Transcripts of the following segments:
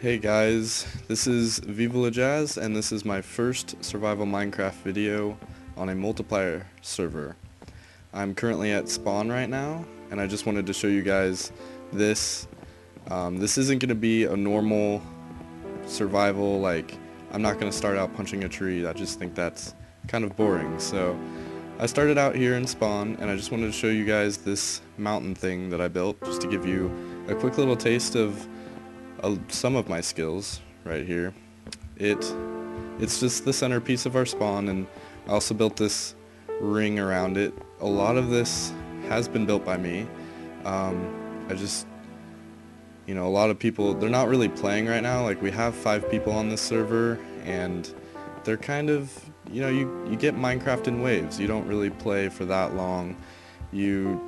Hey guys, this is Viva Jazz, and this is my first survival Minecraft video on a multiplayer server. I'm currently at spawn right now, and I just wanted to show you guys this. This isn't going to be a normal survival, like, I'm not going to start out punching a tree. I just think that's kind of boring. So I started out here in spawn, and I just wanted to show you guys this mountain thing that I built, just to give you a quick little taste of some of my skills right here. It's just the centerpiece of our spawn, and I also built this ring around it. A lot of this has been built by me. I just, a lot of people, they're not really playing right now. Like, we have 5 people on this server, and they're kind of, you get Minecraft in waves. You don't really play for that long. You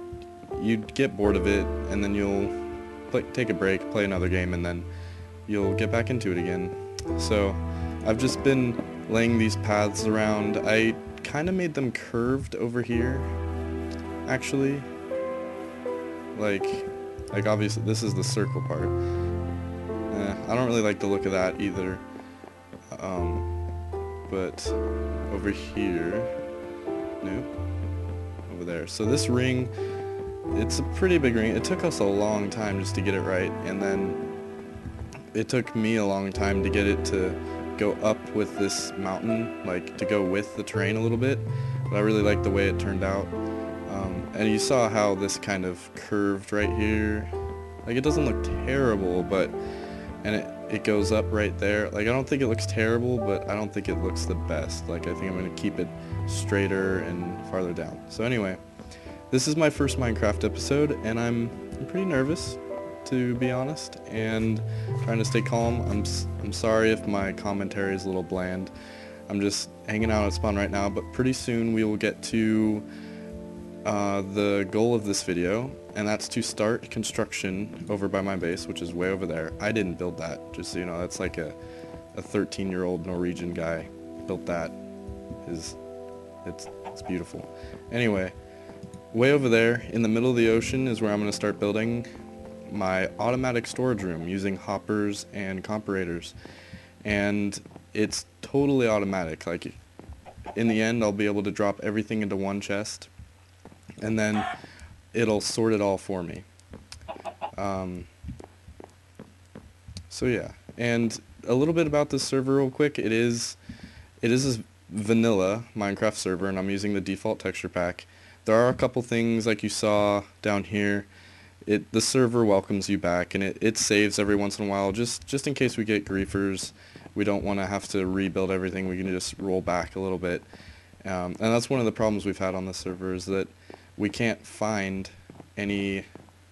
get bored of it, and then you'll take a break, play another game, and then you'll get back into it again. So I've just been laying these paths around. I kind of made them curved over here, actually. Like obviously this is the circle part. I don't really like the look of that either. But over here, nope, over there. So this ring, it's a pretty big ring. It took us a long time just to get it right, and then it took me a long time to get it to go up with this mountain, like to go with the terrain a little bit, but I really like the way it turned out. And you saw how this kind of curved right here. Like, it doesn't look terrible, but, and it goes up right there. Like, I don't think it looks terrible, but I don't think it looks the best. Like, I think I'm going to keep it straighter and farther down. So anyway, this is my first Minecraft episode, and I'm pretty nervous, to be honest, and trying to stay calm. I'm sorry if my commentary is a little bland. I'm just hanging out at spawn right now, but pretty soon we will get to the goal of this video, and that's to start construction over by my base, which is way over there. I didn't build that, just so you know. That's like a 13-year-old Norwegian guy built that. It's beautiful. Anyway, way over there in the middle of the ocean is where I'm going to start building my automatic storage room using hoppers and comparators, and it's totally automatic. Like, in the end, I'll be able to drop everything into one chest, and then it'll sort it all for me. So yeah, and a little bit about this server real quick. It is a vanilla Minecraft server, and I'm using the default texture pack. There are a couple things like you saw down here. The server welcomes you back, and it saves every once in a while, just in case we get griefers. We don't want to have to rebuild everything. We can just roll back a little bit. And that's one of the problems we've had on the server, is that we can't find any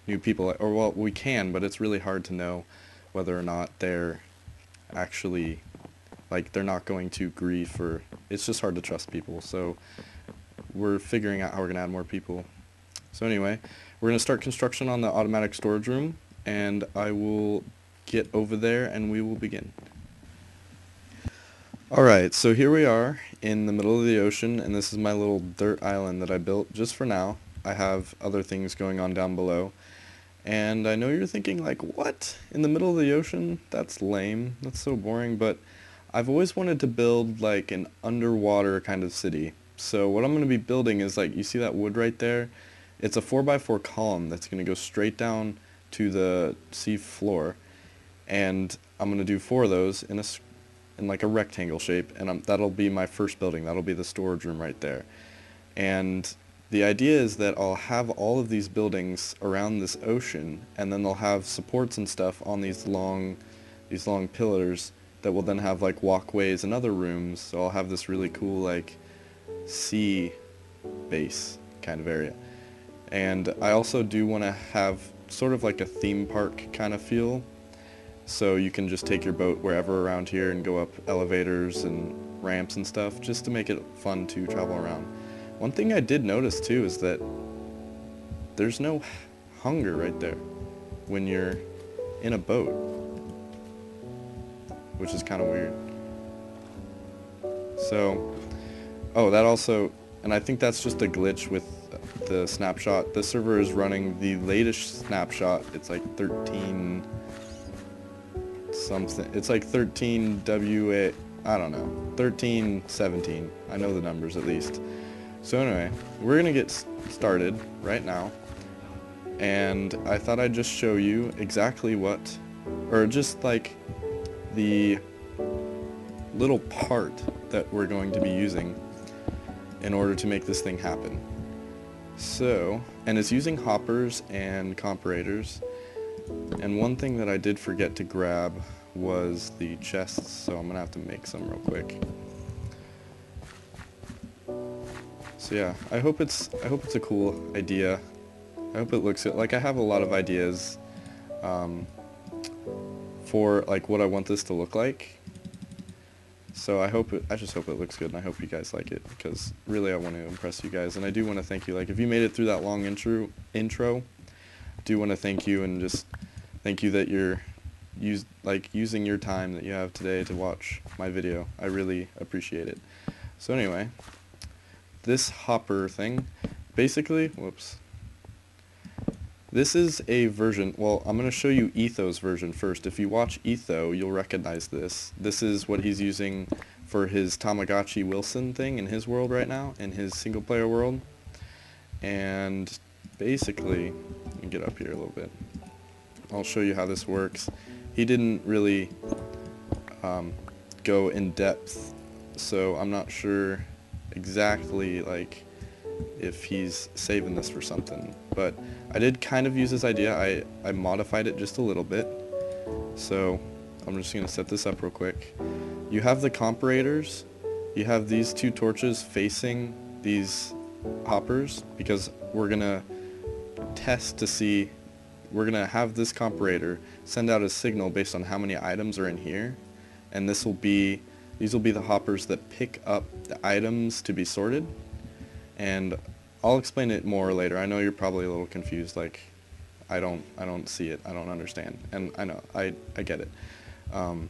new people. Or, well, we can, but it's really hard to know whether or not they're actually, like, they're not going to grief, or it's just hard to trust people. So we're figuring out how we're going to add more people. So anyway, we're going to start construction on the automatic storage room, and I will get over there and we will begin. Alright, so here we are in the middle of the ocean, and this is my little dirt island that I built just for now. I have other things going on down below, and I know you're thinking, like, what? In the middle of the ocean? That's lame. That's so boring, but I've always wanted to build, like, an underwater kind of city. So what I'm going to be building is, like, you see that wood right there? It's a 4x4 column that's going to go straight down to the sea floor, and I'm going to do 4 of those in like a rectangle shape, and that'll be my first building. That'll be the storage room right there. And the idea is that I'll have all of these buildings around this ocean, and then they'll have supports and stuff on these long pillars that will then have, like, walkways and other rooms. So I'll have this really cool, like, sea base kind of area. And I also do want to have sort of like a theme park kind of feel, so you can just take your boat wherever around here and go up elevators and ramps and stuff, just to make it fun to travel around. One thing I did notice too is that there's no hunger right there when you're in a boat, which is kind of weird. So, oh, that also, and I think that's just a glitch with the snapshot. This server is running the latest snapshot. It's like 13, something. It's like 13 WA, I don't know, 1317. I know the numbers at least. So anyway, we're gonna get started right now, and I thought I'd just show you exactly what, or just like the little part that we're going to be using in order to make this thing happen. So, and it's using hoppers and comparators, and one thing that I did forget to grab was the chests, so I'm gonna have to make some real quick. So yeah, I hope it's a cool idea. I hope it looks good. Like, I have a lot of ideas for like what I want this to look like. So I just hope it looks good, and I hope you guys like it, because really I want to impress you guys, and I do want to thank you. Like, if you made it through that long intro, I do want to thank you, and just thank you that you're using your time that you have today to watch my video. I really appreciate it. So anyway, this hopper thing, basically, whoops. This is a version, well, I'm going to show you Etho's version first. If you watch Etho, you'll recognize this. This is what he's using for his Tamagotchi Wilson thing in his world right now, in his single player world. And basically, let me get up here a little bit. I'll show you how this works. He didn't really go in depth, so I'm not sure exactly like if he's saving this for something, but I did kind of use this idea. I modified it just a little bit, so I'm just gonna set this up real quick. You have the comparators, you have these two torches facing these hoppers, because we're gonna test to see, we're gonna have this comparator send out a signal based on how many items are in here, and these will be the hoppers that pick up the items to be sorted. And I'll explain it more later. I know you're probably a little confused, like I don't see it, I don't understand, and I know, I get it. So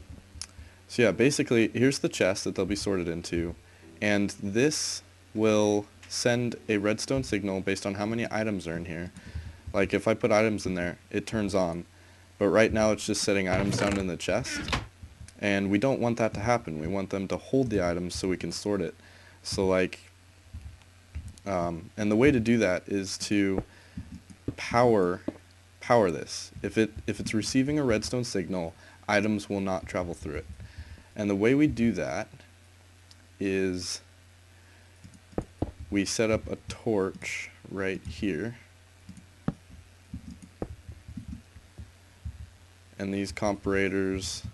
yeah, basically here's the chest that they'll be sorted into, and this will send a redstone signal based on how many items are in here. Like, if I put items in there, it turns on, but right now it's just setting items down in the chest, and we don't want that to happen. We want them to hold the items so we can sort it. So like, and the way to do that is to power this. If it's receiving a redstone signal, items will not travel through it. And the way we do that is we set up a torch right here, and these comparators,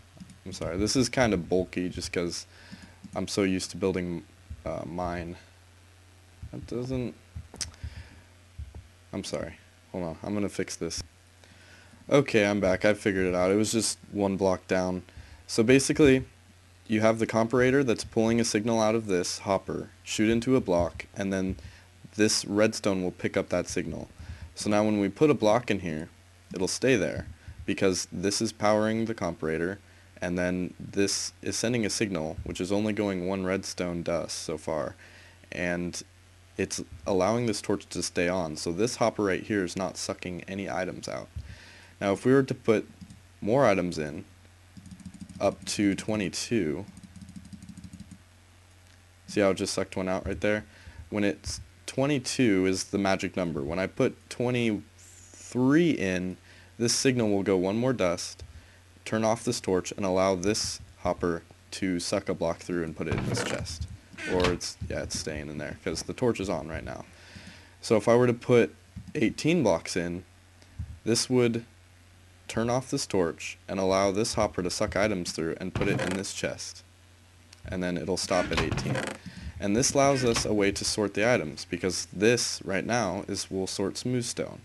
I'm sorry, this is kind of bulky just because I'm so used to building mine. That doesn't, I'm sorry, hold on, I'm gonna fix this. Okay, I'm back. I figured it out. It was just one block down. So basically, you have the comparator that's pulling a signal out of this hopper, shoot into a block, and then this redstone will pick up that signal. So now when we put a block in here, it'll stay there, because this is powering the comparator, and then this is sending a signal, which is only going one redstone dust so far, and it's allowing this torch to stay on. So this hopper right here is not sucking any items out. Now if we were to put more items in, up to 22, see how it just sucked one out right there? When it's 22 is the magic number. When I put 23 in, this signal will go one more dust, turn off this torch, and allow this hopper to suck a block through and put it in this chest. Or it's staying in there because the torch is on right now. So if I were to put 18 blocks in, this would turn off this torch and allow this hopper to suck items through and put it in this chest. And then it'll stop at 18. And this allows us a way to sort the items, because this right now will sort smooth stone.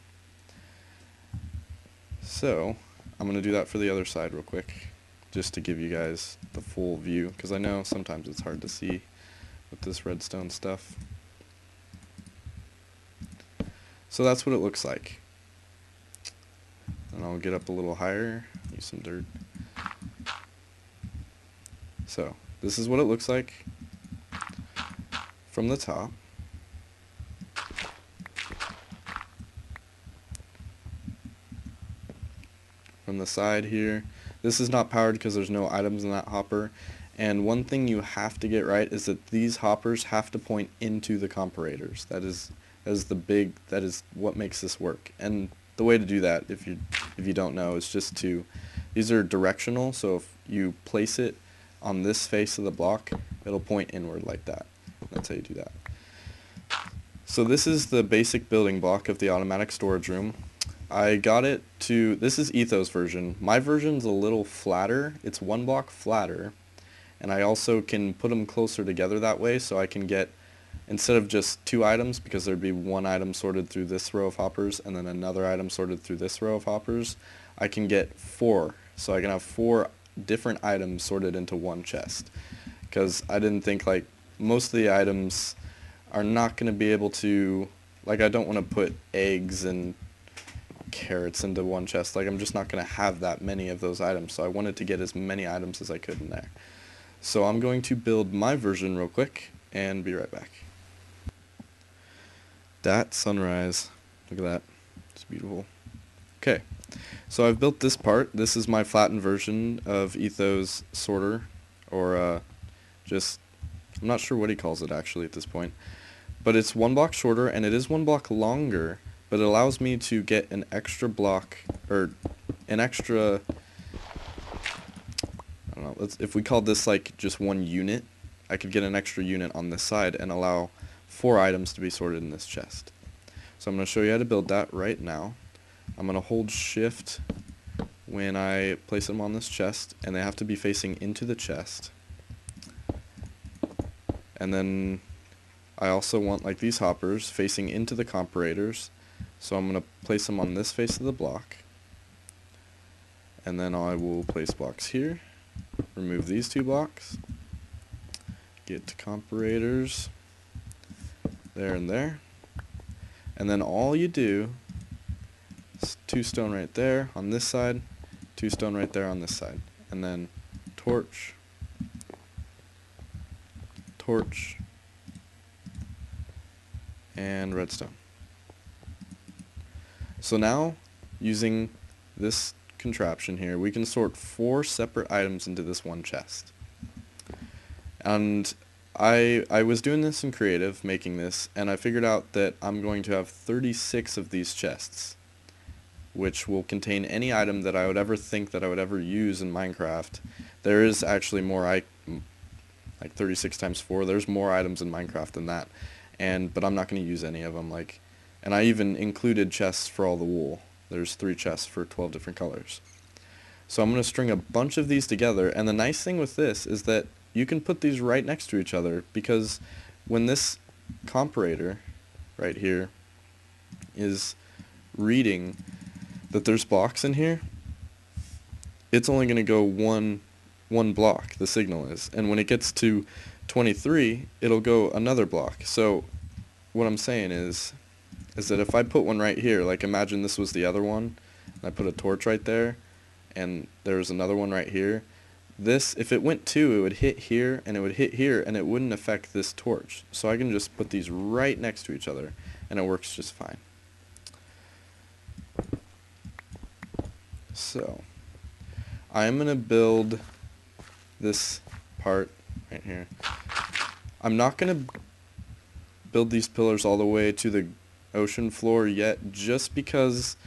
So I'm going to do that for the other side real quick, just to give you guys the full view, because I know sometimes it's hard to see with this redstone stuff. So that's what it looks like. And I'll get up a little higher, use some dirt. So this is what it looks like from the top. From the side here, This is not powered because there's no items in that hopper. And one thing you have to get right is that these hoppers have to point into the comparators. That is what makes this work. And the way to do that, if you don't know, is just to, these are directional, so if you place it on this face of the block, it'll point inward like that. That's how you do that. So this is the basic building block of the automatic storage room. I got it to, this is Ethos version. My version's a little flatter. It's one block flatter. And I also can put them closer together that way, so I can get, instead of just 2 items, because there'd be 1 item sorted through this row of hoppers and then another item sorted through this row of hoppers, I can get 4. So I can have 4 different items sorted into one chest. Because I didn't think, like, most of the items are not going to be able to, like, I don't want to put eggs and carrots into one chest. Like, I'm just not going to have that many of those items, so I wanted to get as many items as I could in there. So I'm going to build my version real quick and be right back. That sunrise, look at that, it's beautiful. Okay, so I've built this part. This is my flattened version of Ethos sorter, or just, I'm not sure what he calls it actually at this point, but it's 1 block shorter and it is 1 block longer, but it allows me to get an extra block, or an extra, I don't know, if we called this like just 1 unit, I could get an extra unit on this side and allow 4 items to be sorted in this chest. So I'm going to show you how to build that right now. I'm going to hold shift when I place them on this chest, and they have to be facing into the chest. And then I also want, like, these hoppers facing into the comparators, so I'm going to place them on this face of the block. And then I will place blocks here. Remove these 2 blocks, get to comparators, there and there, and then all you do is 2 stone right there on this side, 2 stone right there on this side, and then torch, torch, and redstone. So now, using this contraption here, we can sort 4 separate items into this one chest. And I was doing this in creative, making this, and I figured out that I'm going to have 36 of these chests, which will contain any item that I would ever think that I would ever use in Minecraft. There is actually more, like 36 times 4, there's more items in Minecraft than that, but I'm not going to use any of them, and I even included chests for all the wool. There's 3 chests for 12 different colors. So I'm going to string a bunch of these together, and the nice thing with this is that you can put these right next to each other, because when this comparator right here is reading that there's blocks in here, it's only going to go one block, the signal is, and when it gets to 23, it'll go another block. So what I'm saying is that if I put one right here, like imagine this was the other one, and I put a torch right there, and there's another one right here, this, if it went 2, it would hit here, and it would hit here, and it wouldn't affect this torch. So I can just put these right next to each other, and it works just fine. So, I'm going to build this part right here. I'm not going to build these pillars all the way to the ocean floor yet, just because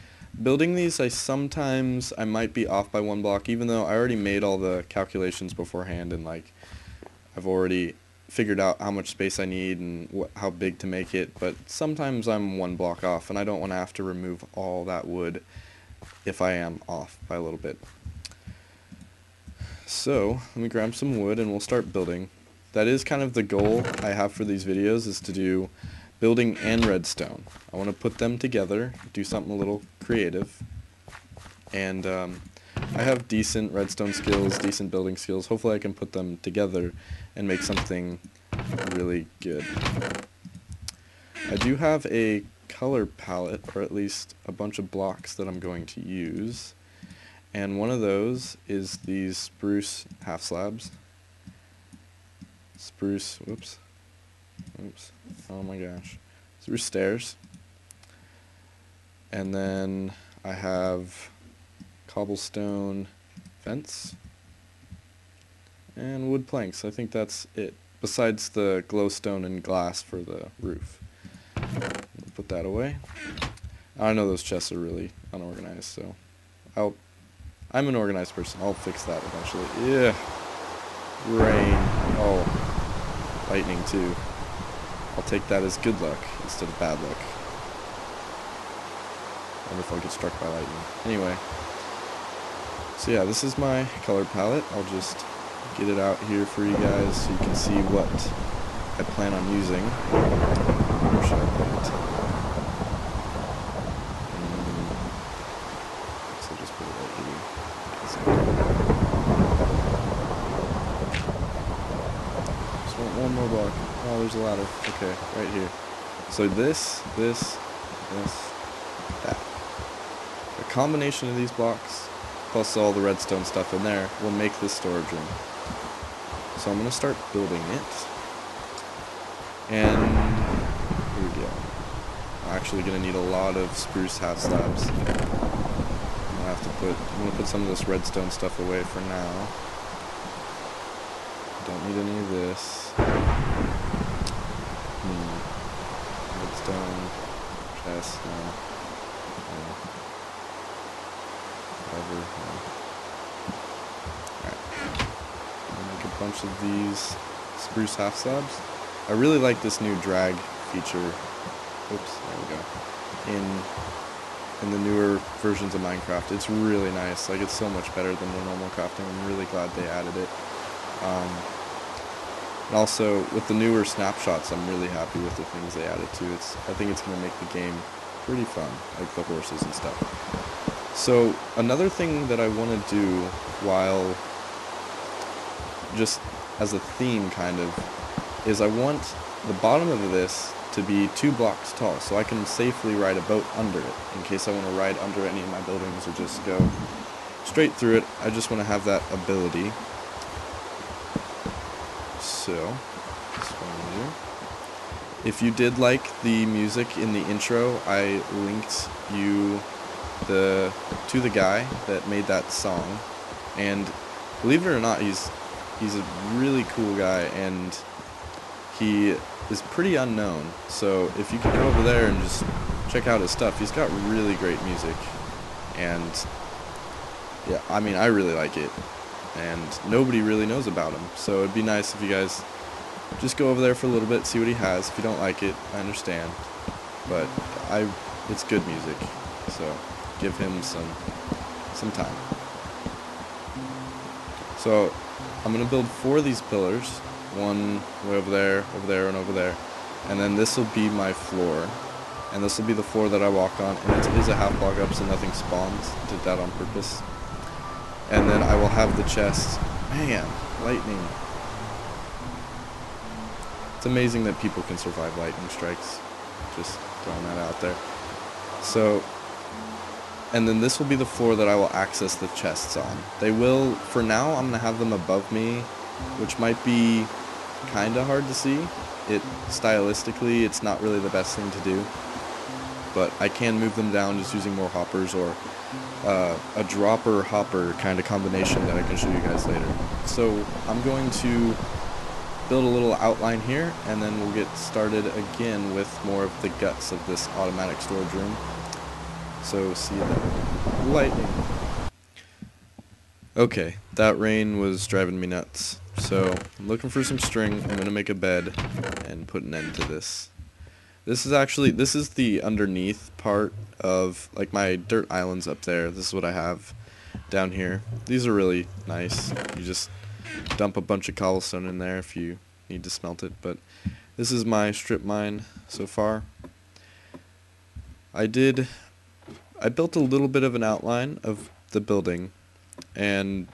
building these I might be off by 1 block, even though I already made all the calculations beforehand, and I've already figured out how much space I need and how big to make it, but sometimes I'm 1 block off, and I don't want to have to remove all that wood if I am off by a little bit. So let me grab some wood and we'll start building. That is kind of the goal I have for these videos, is to do building and redstone. I want to put them together, do something a little creative, and I have decent redstone skills, decent building skills. Hopefully I can put them together and make something really good. I do have a color palette, or at least a bunch of blocks that I'm going to use, and one of those is these spruce half slabs. Oops, oh my gosh, spruce stairs. And then I have cobblestone fence, and wood planks. I think that's it, besides the glowstone and glass for the roof. We'll put that away. I know those chests are really unorganized, so I'm an organized person. I'll fix that eventually. Yeah. Rain. Oh. Lightning too. I'll take that as good luck instead of bad luck. I wonder if I'll get struck by lightning. Anyway. So yeah, this is my color palette. I'll just get it out here for you guys so you can see what I plan on using. Where should I put it? So just put it right here. Just want one more block. Oh, there's a ladder. Okay, right here. So this, that. A combination of these blocks, plus all the redstone stuff in there, will make this storage room. So I'm going to start building it. And here we go. I'm actually going to need a lot of spruce half slabs. I'm going to put some of this redstone stuff away for now. Don't need any of this. Redstone, chest, no. Whatever. Alright. Make a bunch of these spruce half slabs. I really like this new drag feature. Oops, there we go. In the newer versions of Minecraft. It's really nice. Like, it's so much better than the normal crafting. I'm really glad they added it. And also, with the newer snapshots, I'm really happy with the things they added too. I think it's going to make the game pretty fun, like the horses and stuff. So, another thing that I want to do while, just as a theme kind of, is I want the bottom of this to be 2 blocks tall, so I can safely ride a boat under it, in case I want to ride under any of my buildings or just go straight through it. I just want to have that ability. So, that's what I'm going to do. If you did like the music in the intro, I linked you to the guy that made that song, and believe it or not, he's a really cool guy, and he is pretty unknown. So if you could go over there and just check out his stuff, he's got really great music, and yeah, I mean, I really like it, and nobody really knows about him, so it'd be nice if you guys just go over there for a little bit, see what he has. If you don't like it, I understand, but it's good music, so give him some time. So I'm gonna build 4 of these pillars, one way over there, and over there, and then this will be my floor, and this will be the floor that I walk on, and it is a half block up so nothing spawns. Did that on purpose. And then I will have the chest. Man, lightning. It's amazing that people can survive lightning strikes. Just throwing that out there. So, and then this will be the floor that I will access the chests on. They will, for now, I'm going to have them above me, which might be kind of hard to see. Stylistically, it's not really the best thing to do. But I can move them down just using more hoppers, or a dropper hopper kind of combination that I can show you guys later. So I'm going to build a little outline here, and then we'll get started again with more of the guts of this automatic storage room. So see you then. Lightning. Okay, that rain was driving me nuts. So I'm looking for some string. I'm gonna make a bed and put an end to this. This is the underneath part of, like, my dirt islands up there. This is what I have down here. These are really nice. You just dump a bunch of cobblestone in there if you need to smelt it. But this is my strip mine so far. I built a little bit of an outline of the building, and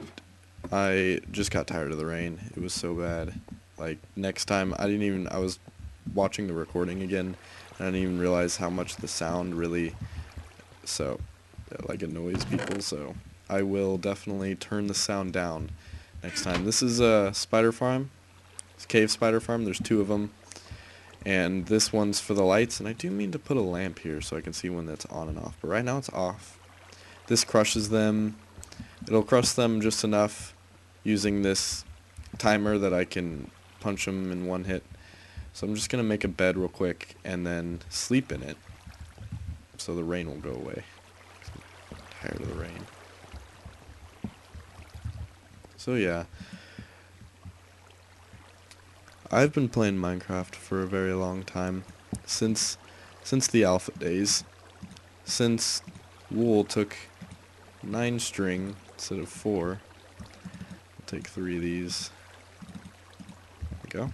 I just got tired of the rain. It was so bad. Like, next time, I was watching the recording again, and I didn't even realize how much the sound really, annoys people, so I will definitely turn the sound down next time. This is a spider farm. It's a cave spider farm. There's 2 of them, and this one's for the lights, and I do mean to put a lamp here so I can see when that's on and off, but right now it's off. This crushes them. It'll crush them just enough using this timer that I can punch them in one hit. So I'm just going to make a bed real quick and then sleep in it so the rain will go away. I'm tired of the rain. So yeah, I've been playing Minecraft for a very long time, since the alpha days, since wool took 9 string instead of 4. I'll take 3 of these. There we go.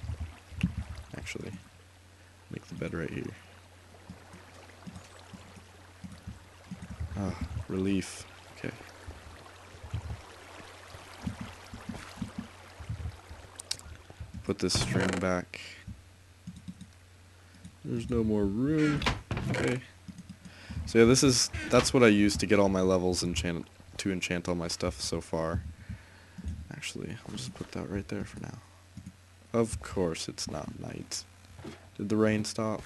Actually, make the bed right here. Ah, relief. Okay. Put this string back. There's no more room. Okay. So yeah, that's what I use to get all my levels to enchant all my stuff so far. Actually, I'll just put that right there for now. Of course it's not night. Did the rain stop?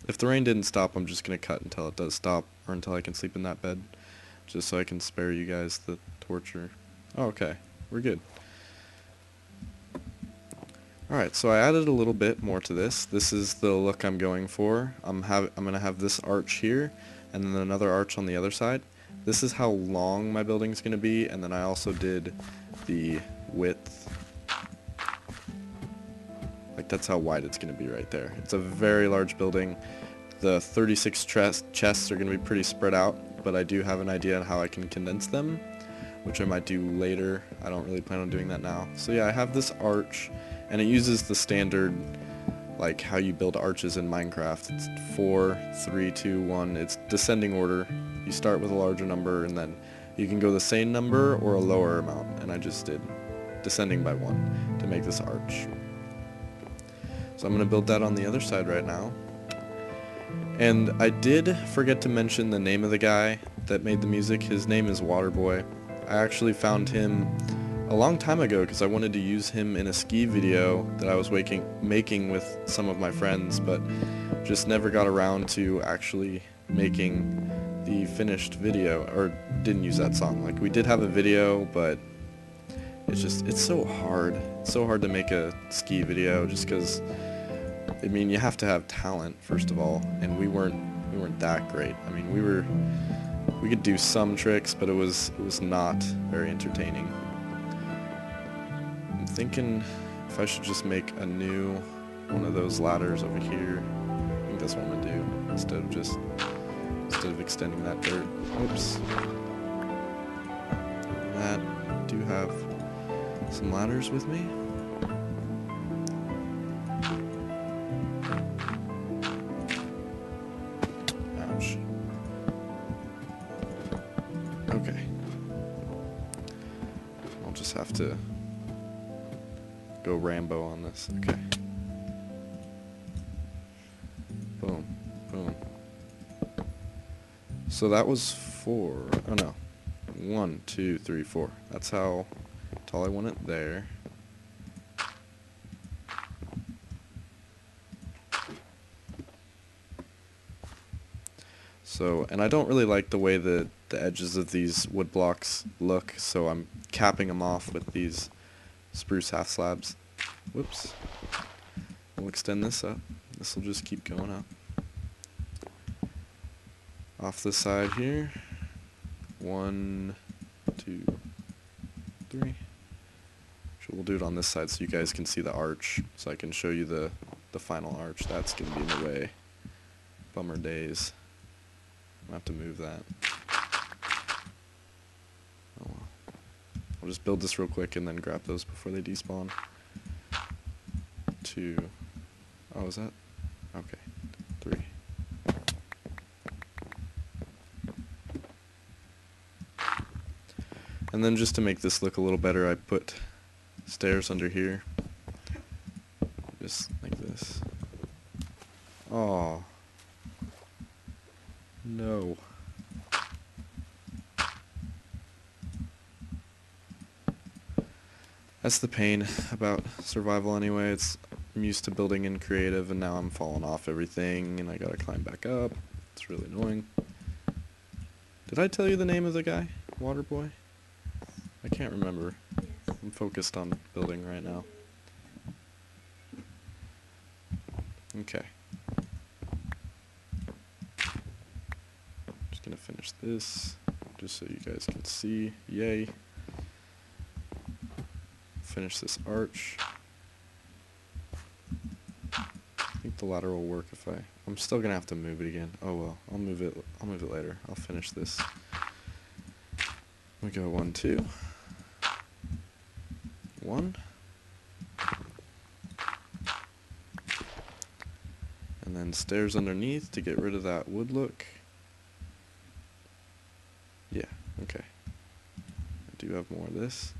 If the rain didn't stop, I'm just gonna cut until it does stop, or until I can sleep in that bed, just so I can spare you guys the torture. Oh, okay. We're good. Alright, so I added a little bit more to this. This is the look I'm going for. I'm going to have this arch here, and then another arch on the other side. This is how long my building's going to be, and then I also did the width. Like, that's how wide it's going to be right there. It's a very large building. The 36 chests are going to be pretty spread out, but I do have an idea on how I can condense them, which I might do later. I don't really plan on doing that now. So yeah, I have this arch. And it uses the standard, like how you build arches in Minecraft. It's 4, 3, 2, 1. It's descending order. You start with a larger number, and then you can go the same number or a lower amount. And I just did descending by 1 to make this arch. So I'm going to build that on the other side right now. And I did forget to mention the name of the guy that made the music. His name is Waterboy. I actually found him a long time ago because I wanted to use him in a ski video that I was making with some of my friends, but just never got around to actually making the finished video, or didn't use that song. Like, we did have a video, but it's so hard. It's so hard to make a ski video just because, I mean, you have to have talent, first of all, and we weren't that great. I mean, we could do some tricks, but it was not very entertaining. I'm thinking if I should just make a new one of those ladders over here. I think that's what I'm gonna do instead of extending that dirt. Oops. That do have some ladders with me. Ouch. Okay. I'll just have to go Rambo on this. Okay. Boom. Boom. So that was 4. Oh no. 1, 2, 3, 4. That's how tall I want it there. So, and I don't really like the way the edges of these wood blocks look, so I'm capping them off with these spruce half slabs. Whoops. We'll extend this up. This will just keep going up. Off the side here. 1, 2, 3. Actually, we'll do it on this side so you guys can see the arch, so I can show you the final arch. That's going to be in the way. Bummer days. I'll have to move that. Oh well. I'll just build this real quick and then grab those before they despawn. 2. Oh, is that? Okay. 3. And then just to make this look a little better, I put stairs under here. Just like this. Oh. No. That's the pain about survival anyway. I'm used to building in creative, and now I'm falling off everything, and I gotta climb back up. It's really annoying. Did I tell you the name of the guy? water boy? I can't remember. I'm focused on building right now. Okay. Just gonna finish this, just so you guys can see. Yay. Finish this arch. I think the ladder will work if I'm still gonna have to move it again. Oh well, I'll move it later. I'll finish this. We go 1, 2. 1. And then stairs underneath to get rid of that wood look. Yeah, okay. I do have more of this.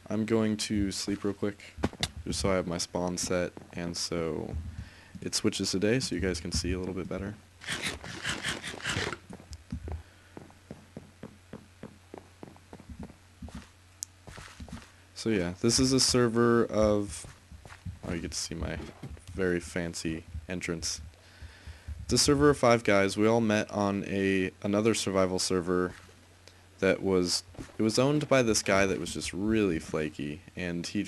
I'm going to sleep real quick, just so I have my spawn set, and so it switches today so you guys can see a little bit better. So yeah, this is a server of, oh, you get to see my very fancy entrance. It's a server of 5 guys. We all met on another survival server that was owned by this guy that was just really flaky, and he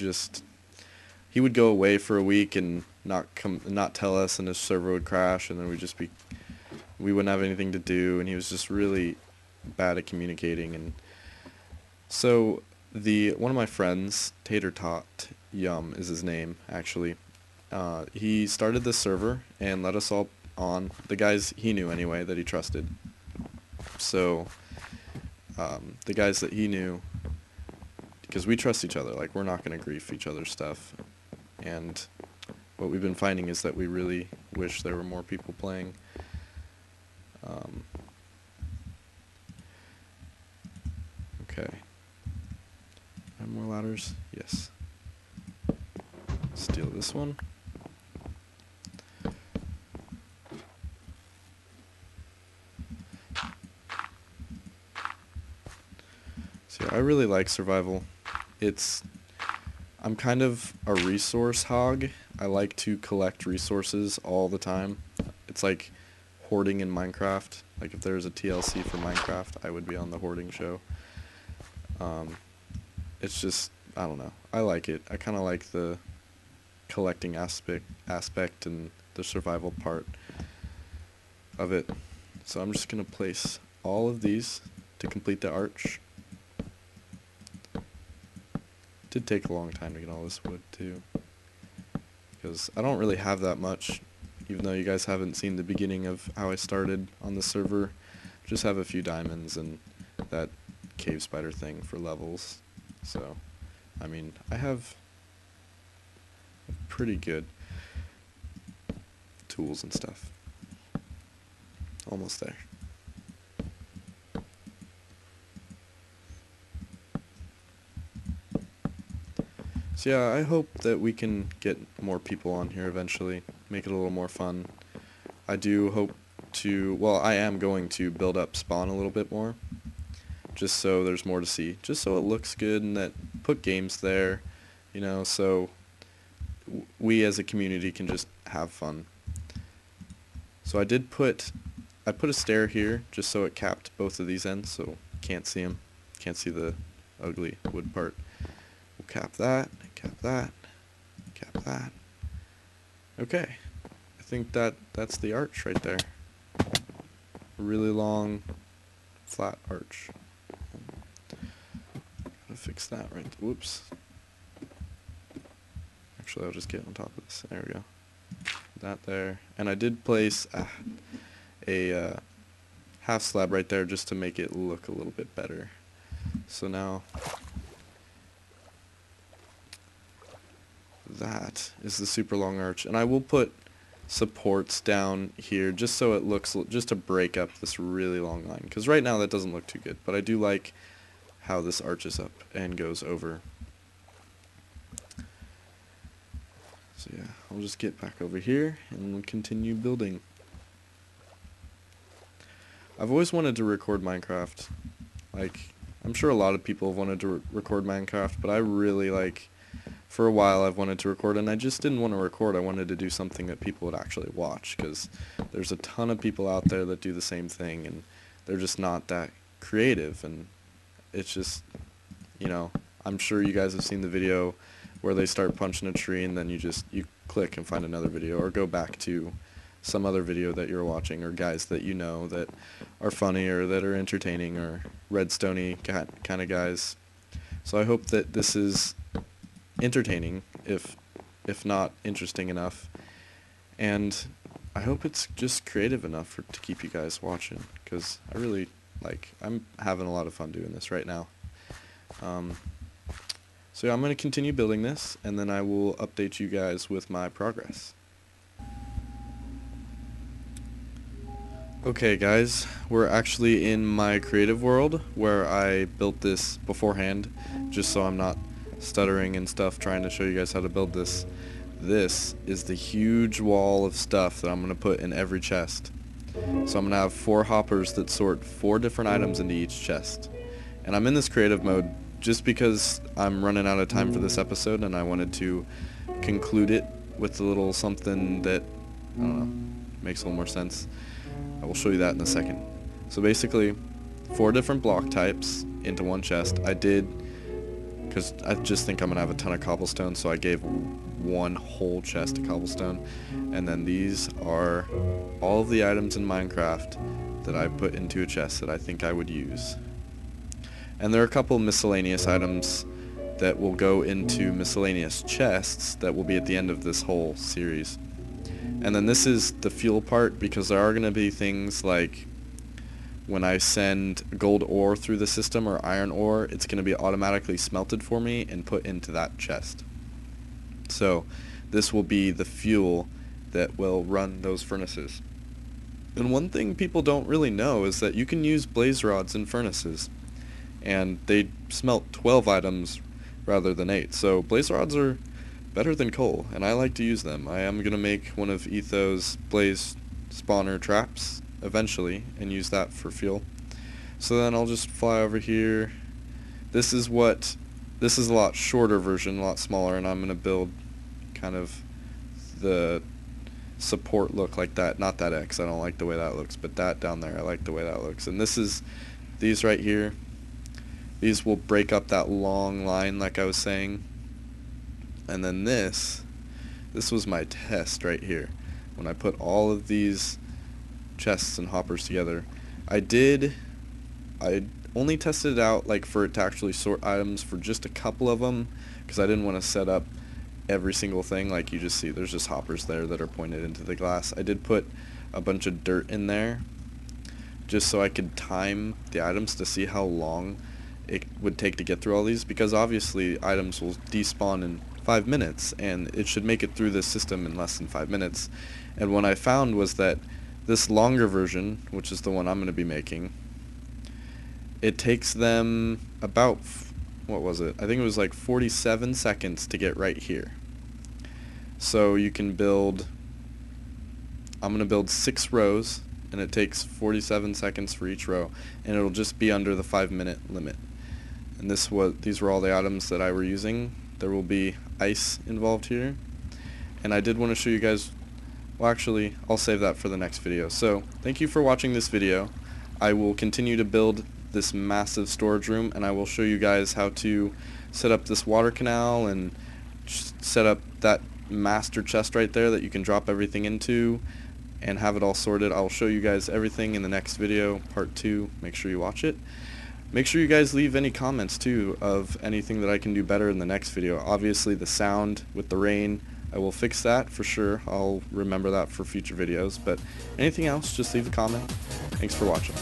would go away for a week and not tell us, and his server would crash, and then we wouldn't have anything to do, and he was just really bad at communicating. And so one of my friends, Tater Tot Yum is his name actually, he started this server and let us all on, the guys he knew anyway that he trusted. So the guys that he knew, because we trust each other, like we're not going to grief each other's stuff, and what we've been finding is that we really wish there were more people playing. Okay. Have more ladders? Yes. Steal this one. So yeah, I really like survival. I'm kind of a resource hog. I like to collect resources all the time. It's like hoarding in Minecraft. Like if there's a TLC for Minecraft, I would be on the hoarding show. It's just, I don't know. I like it. I kind of like the collecting aspect and the survival part of it. So I'm just going to place all of these to complete the arch. Did take a long time to get all this wood too, because I don't really have that much, even though you guys haven't seen the beginning of how I started on the server. Just have a few diamonds and that cave spider thing for levels. So I mean, I have pretty good tools and stuff. Almost there. So yeah, I hope that we can get more people on here eventually, make it a little more fun. I do hope to, well, I am going to build up spawn a little bit more, just so there's more to see, just so it looks good, and that put games there, you know, so we as a community can just have fun. So I put a stair here just so it capped both of these ends, so can't see them, can't see the ugly wood part. We'll cap that, cap that, cap that. Okay, I think that's the arch right there. A really long, flat arch. Gotta fix that right. Whoops. Actually, I'll just get on top of this. There we go. That there, and I did place a half slab right there just to make it look a little bit better. So now that is the super long arch, and I will put supports down here just so it looks, just to break up this really long line, because right now that doesn't look too good, but I do like how this arches up and goes over. So yeah, I'll just get back over here and we'll continue building. I've always wanted to record Minecraft. Like, I'm sure a lot of people have wanted to record Minecraft, but I really, like, for a while I've wanted to record, and I just didn't want to record. I wanted to do something that people would actually watch, because there's a ton of people out there that do the same thing, and they're just not that creative, and it's just, you know, I'm sure you guys have seen the video where they start punching a tree and then you click and find another video, or go back to some other video that you're watching, or guys that you know that are funny or that are entertaining, or redstone-y kind of guys. So I hope that this is entertaining, if not interesting enough, and I hope it's just creative enough to keep you guys watching, because I'm having a lot of fun doing this right now. So yeah, I'm going to continue building this, and then I will update you guys with my progress. Okay guys, we're actually in my creative world, where I built this beforehand, just so I'm not stuttering and stuff trying to show you guys how to build this. This is the huge wall of stuff that I'm going to put in every chest. So I'm going to have 4 hoppers that sort 4 different items into each chest. And I'm in this creative mode just because I'm running out of time for this episode, and I wanted to conclude it with a little something that, I don't know, makes a little more sense. I will show you that in a second. So basically, 4 different block types into one chest. I did, because I just think I'm going to have a ton of cobblestone, so I gave 1 whole chest of cobblestone. And then these are all of the items in Minecraft that I put into a chest that I think I would use. And there are a couple miscellaneous items that will go into miscellaneous chests that will be at the end of this whole series. And then this is the fuel part, because there are going to be things like when I send gold ore through the system, or iron ore, it's going to be automatically smelted for me and put into that chest. So this will be the fuel that will run those furnaces. And one thing people don't really know is that you can use blaze rods in furnaces, and they smelt 12 items rather than 8. So blaze rods are better than coal, and I like to use them. I am going to make one of Etho's blaze spawner traps eventually and use that for fuel. So then I'll just fly over here. This is a lot shorter version, a lot smaller, and I'm going to build kind of the support look like that. Not that X, I don't like the way that looks, but that down there, I like the way that looks. And these right here, these will break up that long line like I was saying. And then this was my test right here. When I put all of these chests and hoppers together, I only tested it out like for it to actually sort items for just a couple of them, because I didn't want to set up every single thing. Like you just see, there's just hoppers there that are pointed into the glass. I did put a bunch of dirt in there just so I could time the items to see how long it would take to get through all these, because obviously items will despawn in 5 minutes, and it should make it through this system in less than 5 minutes. And what I found was that this longer version, which is the one I'm going to be making, it takes them about, what was it? I think it was like 47 seconds to get right here. So you can build, I'm going to build 6 rows, and it takes 47 seconds for each row, and it'll just be under the 5-minute limit. And these were all the items that I were using. There will be ice involved here, and I did want to show you guys, well actually I'll save that for the next video. So thank you for watching this video. I will continue to build this massive storage room, and I will show you guys how to set up this water canal and set up that master chest right there that you can drop everything into and have it all sorted. I'll show you guys everything in the next video, part 2. Make sure you watch it. Make sure you guys leave any comments too of anything that I can do better in the next video. Obviously the sound with the rain, I will fix that for sure. I'll remember that for future videos, but anything else, just leave a comment. Thanks for watching.